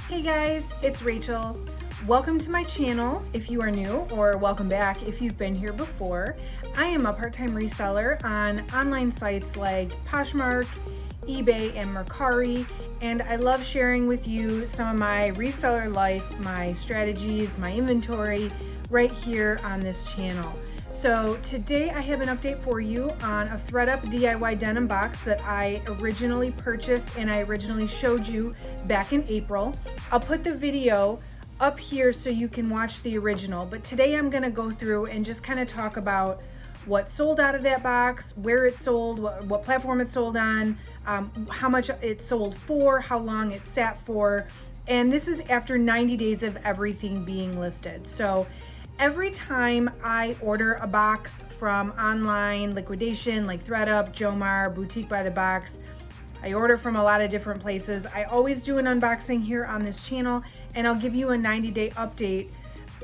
Hey guys, it's Rachel. Welcome to my channel if you are new, or welcome back if you've been here before. I am a part-time reseller on online sites like Poshmark, eBay, and Mercari, and I love sharing with you some of my reseller life, my strategies, my inventory right here on this channel. So today I have an update for you on a ThredUp DIY denim box that I originally purchased and I originally showed you back in April. I'll put the video up here so you can watch the original, but today I'm going to go through and just kind of talk about what sold out of that box, where it sold, what platform it sold on, how much it sold for, how long it sat for, and this is after 90 days of everything being listed. So every time I order a box from online liquidation like ThredUp, Jomar, Boutique by the Box, I order from a lot of different places. I always do an unboxing here on this channel, and I'll give you a 90-day update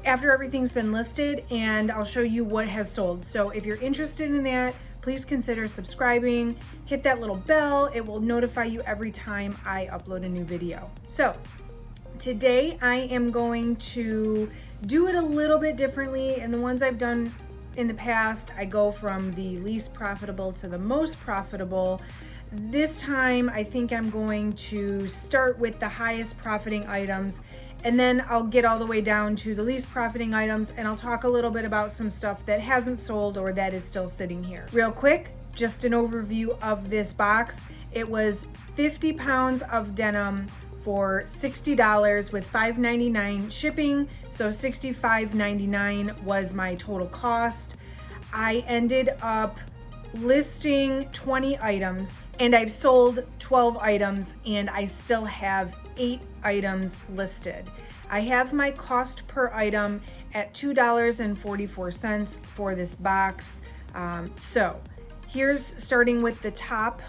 after everything's been listed, and I'll show you what has sold. So if you're interested in that, please consider subscribing, hit that little bell. It will notify you every time I upload a new video. So today I am going to do it a little bit differently. And the ones I've done in the past, I go from the least profitable to the most profitable. This time I think I'm going to start with the highest profiting items, and then I'll get all the way down to the least profiting items, and I'll talk a little bit about some stuff that hasn't sold or that is still sitting here. Real quick, just an overview of this box. It was 50 pounds of denim for $60 with $5.99 shipping, so $65.99 was my total cost. I ended up listing 20 items, and I've sold 12 items, and I still have 8 items listed. I have my cost per item at $2.44 for this box. So here's starting with the top.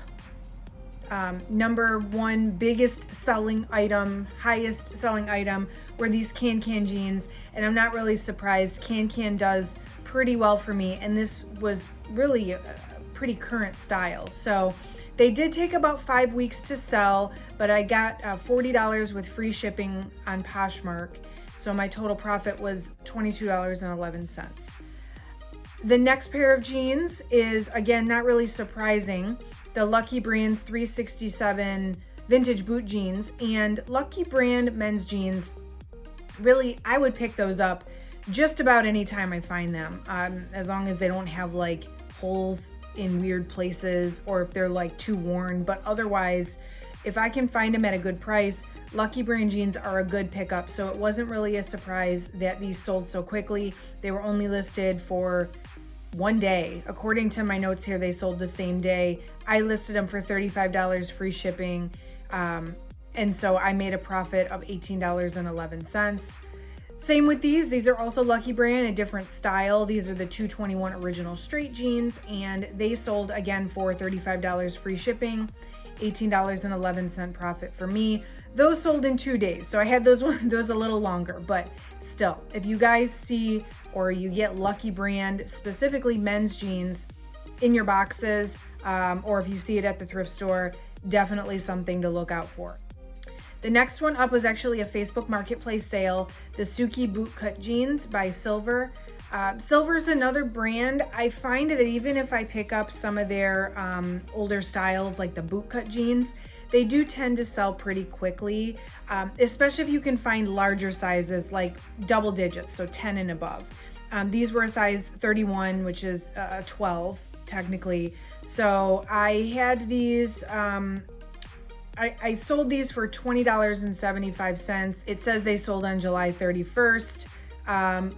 Number one biggest selling item, highest selling item were these can jeans, and I'm not really surprised. Can does pretty well for me, and this was really a pretty current style. So they did take about 5 weeks to sell, but I got $40 with free shipping on Poshmark, so my total profit was $22.11. The next pair of jeans is, again, not really surprising, the Lucky Brand's 367 vintage boot jeans. And Lucky Brand men's jeans, really, I would pick those up just about any time I find them, as long as they don't have like holes in weird places or if they're like too worn. But otherwise, if I can find them at a good price, Lucky Brand jeans are a good pickup. So it wasn't really a surprise that these sold so quickly. They were only listed for one day. According to my notes here, they sold the same day. I listed them for $35 free shipping, and so I made a profit of $18.11. Same with these are also Lucky Brand, a different style. These are the 221 original straight jeans, and they sold again for $35 free shipping, $18.11 profit for me. Those sold in 2 days, so I had those a little longer, but still, if you guys see or you get Lucky Brand, specifically men's jeans, in your boxes, or if you see it at the thrift store, definitely something to look out for. The next one up was actually a Facebook Marketplace sale, the Suki bootcut jeans by Silver. Silver's another brand. I find that even if I pick up some of their older styles like the bootcut jeans, they do tend to sell pretty quickly, especially if you can find larger sizes like double digits, so 10 and above. These were a size 31, which is a 12 technically. So I had these, I sold these for $20.75. It says they sold on July 31st,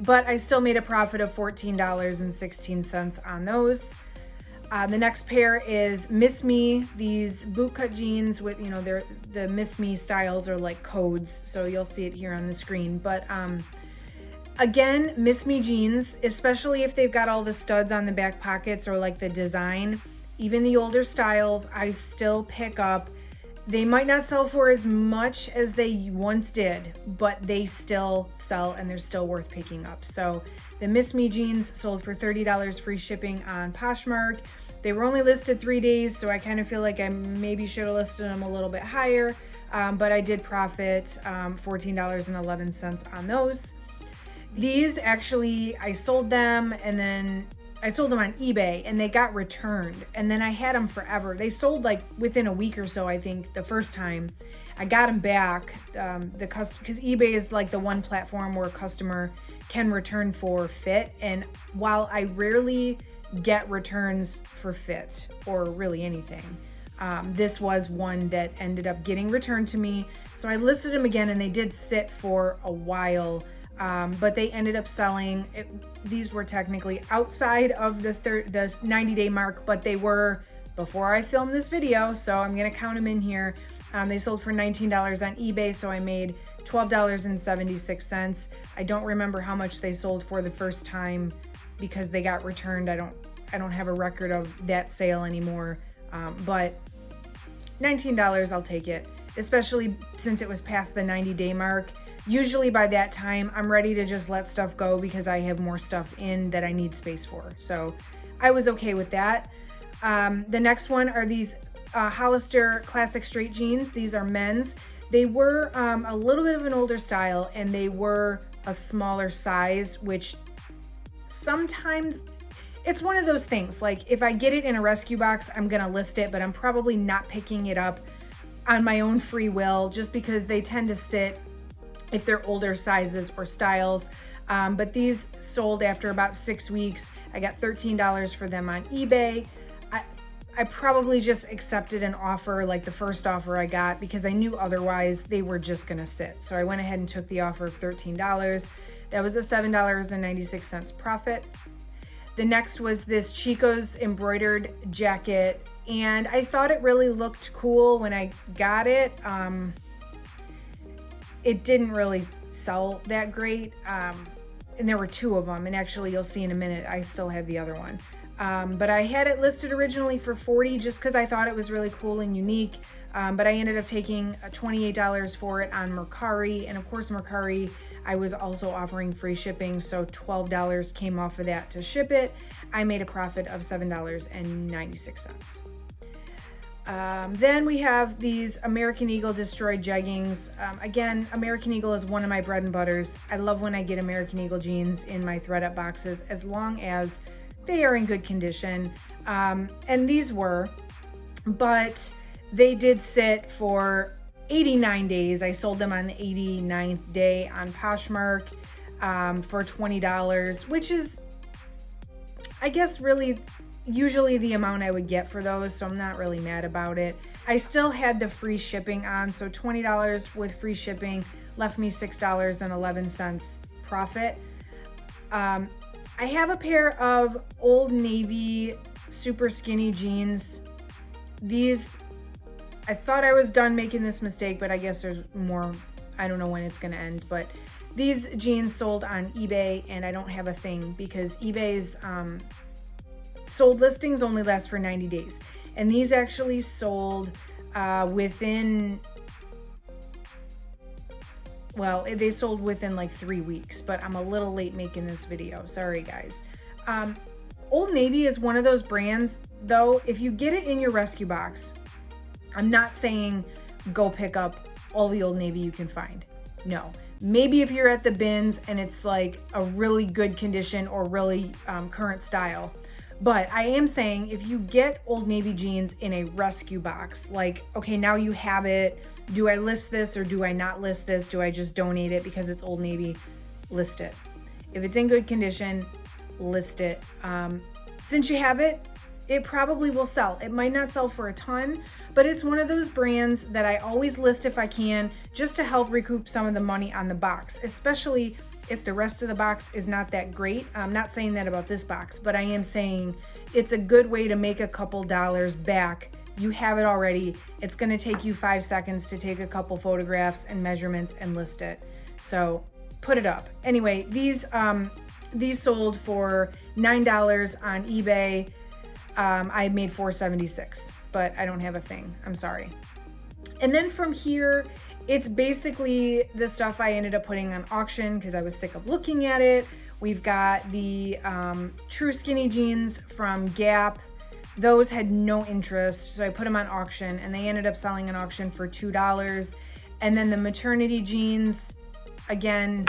but I still made a profit of $14.16 on those. The next pair is Miss Me, these bootcut jeans with, the Miss Me styles are like codes, so you'll see it here on the screen. But again, Miss Me jeans, especially if they've got all the studs on the back pockets or like the design, even the older styles, I still pick up. They might not sell for as much as they once did, but they still sell and they're still worth picking up. So the Miss Me jeans sold for $30 free shipping on Poshmark. They were only listed 3 days, so I kind of feel like I maybe should have listed them a little bit higher, but I did profit $14.11 on those. These actually, I sold them, and then I sold them on eBay, and they got returned, and then I had them forever. They sold like within a week or so, I think, the first time. I got them back, because eBay is like the one platform where a customer can return for fit, and while I rarely get returns for fit or really anything, this was one that ended up getting returned to me. So I listed them again, and they did sit for a while. But they ended up selling. These were technically outside of the 90-day mark, but they were before I filmed this video, so I'm gonna count them in here. They sold for $19 on eBay, so I made $12.76. I don't remember how much they sold for the first time because they got returned. I don't have a record of that sale anymore, but $19, I'll take it, especially since it was past the 90-day mark. Usually by that time, I'm ready to just let stuff go because I have more stuff in that I need space for. So I was okay with that. The next one are these Hollister classic straight jeans. These are men's. They were a little bit of an older style, and they were a smaller size, which sometimes it's one of those things. Like if I get it in a rescue box, I'm gonna list it, but I'm probably not picking it up on my own free will just because they tend to sit if they're older sizes or styles. But these sold after about 6 weeks. I got $13 for them on eBay. I probably just accepted an offer, like the first offer I got, because I knew otherwise they were just gonna sit. So I went ahead and took the offer of $13. That was a $7.96 profit. The next was this Chico's embroidered jacket, and I thought it really looked cool when I got it. It didn't really sell that great, and there were two of them, and actually you'll see in a minute I still have the other one, but I had it listed originally for $40 just because I thought it was really cool and unique, but I ended up taking $28 for it on Mercari, and of course Mercari, I was also offering free shipping, so $12 came off of that to ship it. I made a profit of $7.96. Then we have these American Eagle destroyed jeggings. Again, American Eagle is one of my bread and butters. I love when I get American Eagle jeans in my ThredUp boxes, as long as they are in good condition. And these were, but they did sit for 89 days. I sold them on the 89th day on Poshmark for $20, which is, I guess, really usually the amount I would get for those, so I'm not really mad about it. I still had the free shipping on, so $20 with free shipping left me $6.11 profit. I have a pair of Old Navy super skinny jeans. These, I thought I was done making this mistake, but I guess there's more. I don't know when it's gonna end, but these jeans sold on eBay, and I don't have a thing because eBay's sold listings only last for 90 days. And these actually sold within, well, they sold within like 3 weeks, but I'm a little late making this video. Sorry, guys. Old Navy is one of those brands, though, if you get it in your rescue box, I'm not saying go pick up all the Old Navy you can find. No. Maybe if you're at the bins and it's like a really good condition or really current style. But I am saying if you get Old Navy jeans in a rescue box, like, okay, now you have it. Do I list this or do I not list this? Do I just donate it because it's Old Navy? List it. If it's in good condition, list it. Since you have it, it probably will sell. It might not sell for a ton, but it's one of those brands that I always list if I can, just to help recoup some of the money on the box, especially if the rest of the box is not that great. I'm not saying that about this box, but I am saying it's a good way to make a couple dollars back. You have it already. It's gonna take you 5 seconds to take a couple photographs and measurements and list it. So put it up. Anyway, these sold for $9 on eBay. I made $4.76, but I don't have a thing. I'm sorry. And then from here, it's basically the stuff I ended up putting on auction because I was sick of looking at it. We've got the true skinny jeans from Gap. Those had no interest, so I put them on auction, and they ended up selling an auction for $2. And then the maternity jeans, again,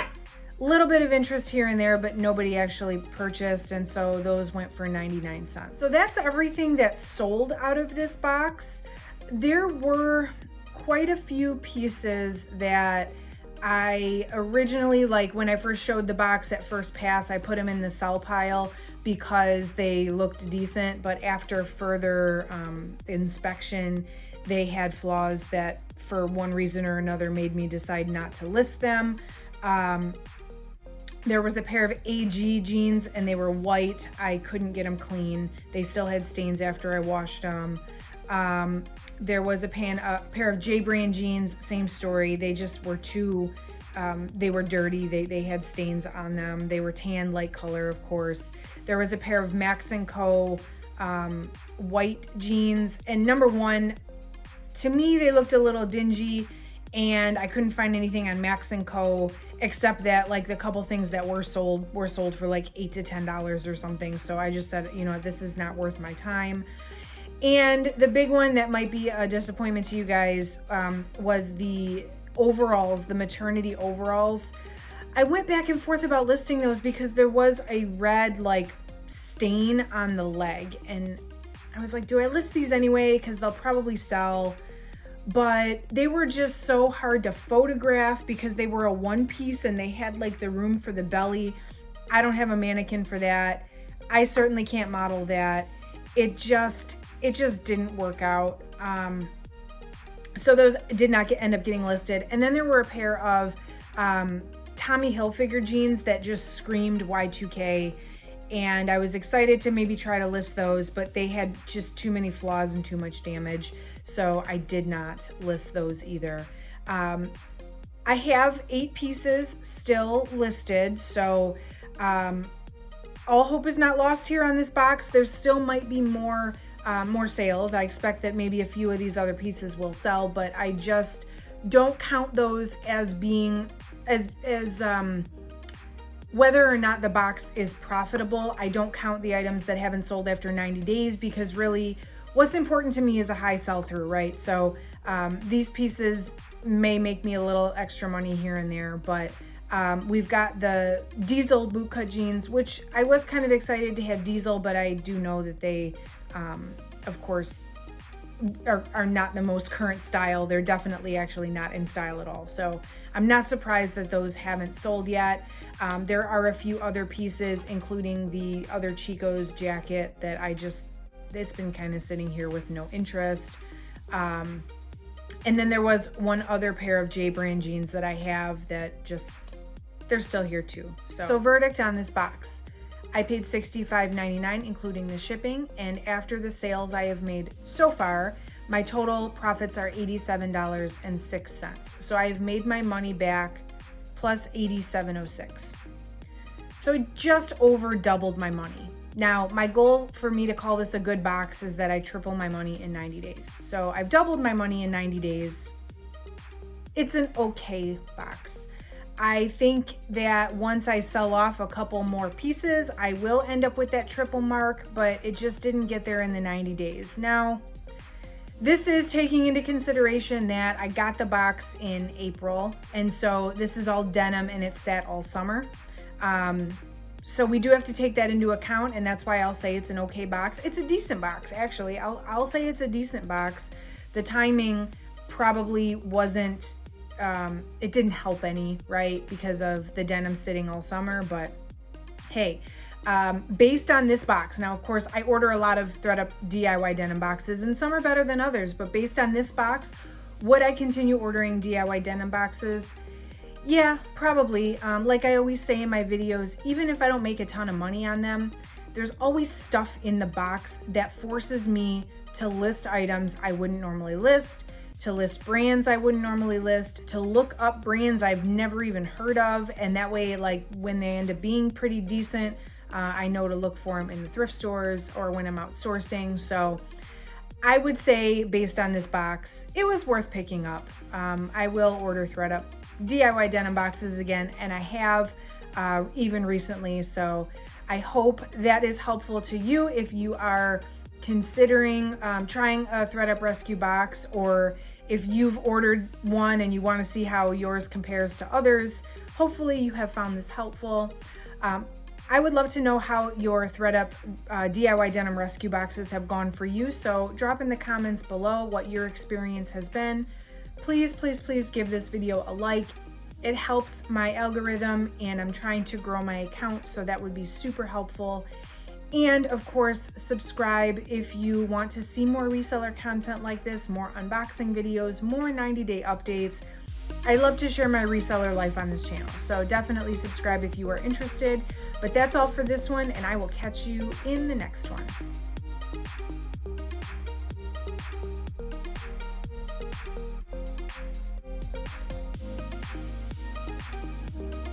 a little bit of interest here and there, but nobody actually purchased, and so those went for 99 cents. So that's everything that sold out of this box. There were quite a few pieces that I originally, like when I first showed the box at first pass, I put them in the sell pile because they looked decent, but after further inspection, they had flaws that for one reason or another made me decide not to list them. There was a pair of AG jeans and they were white. I couldn't get them clean. They still had stains after I washed them. There was a pair of J brand jeans, same story. They just were too, they were dirty. They had stains on them. They were tan, light color, of course. There was a pair of Max & Co. White jeans. And number one, to me, they looked a little dingy, and I couldn't find anything on Max & Co. except that like the couple things that were sold for like $8 to $10 or something. So I just said, you know, this is not worth my time. And the big one that might be a disappointment to you guys was the overalls, the maternity overalls. I went back and forth about listing those because there was a red like stain on the leg, and I was like, do I list these anyway? Because they'll probably sell. But they were just so hard to photograph because they were a one piece and they had like the room for the belly. I don't have a mannequin for that. I certainly can't model that. It just didn't work out. So those did not end up getting listed. And then there were a pair of Tommy Hilfiger jeans that just screamed Y2K. And I was excited to maybe try to list those, but they had just too many flaws and too much damage. So I did not list those either. I have 8 pieces still listed. So all hope is not lost here on this box. There still might be more sales. I expect that maybe a few of these other pieces will sell, but I just don't count those as being as whether or not the box is profitable. I don't count the items that haven't sold after 90 days because really what's important to me is a high sell-through, right? So these pieces may make me a little extra money here and there, but we've got the Diesel bootcut jeans, which I was kind of excited to have Diesel, but I do know that they, of course, are not the most current style. They're definitely actually not in style at all. So I'm not surprised that those haven't sold yet. There are a few other pieces, including the other Chico's jacket that it's been kind of sitting here with no interest. And then there was one other pair of J brand jeans that I have that they're still here too. So verdict on this box. I paid $65.99 including the shipping, and after the sales I have made so far, my total profits are $87.06. So I have made my money back plus $87.06. So I just over doubled my money. Now, my goal for me to call this a good box is that I triple my money in 90 days. So I've doubled my money in 90 days. It's an okay box. I think that once I sell off a couple more pieces, I will end up with that triple mark, but it just didn't get there in the 90 days. Now, this is taking into consideration that I got the box in April, and so this is all denim and it sat all summer. So we do have to take that into account, and that's why I'll say it's an okay box. It's a decent box, actually. I'll say it's a decent box. The timing probably wasn't, it didn't help any, right? Because of the denim sitting all summer, but hey, based on this box, now of course I order a lot of ThredUp DIY denim boxes and some are better than others, but based on this box, would I continue ordering DIY denim boxes? Yeah, probably. Like I always say in my videos, even if I don't make a ton of money on them, there's always stuff in the box that forces me to list items I wouldn't normally list, to list brands I wouldn't normally list, to look up brands I've never even heard of, and that way, like when they end up being pretty decent, I know to look for them in the thrift stores or when I'm outsourcing. So I would say based on this box, it was worth picking up. I will order ThredUp DIY denim boxes again, and I have even recently. So I hope that is helpful to you if you are considering trying a ThredUp rescue box, or if you've ordered one and you want to see how yours compares to others, hopefully you have found this helpful. I would love to know how your ThredUp DIY denim rescue boxes have gone for you, so drop in the comments below what your experience has been. Please, please, please give this video a like. It helps my algorithm, and I'm trying to grow my account, so that would be super helpful. And of course, subscribe if you want to see more reseller content like this, more unboxing videos, more 90-day updates. I love to share my reseller life on this channel, so definitely subscribe if you are interested. But that's all for this one, and I will catch you in the next one.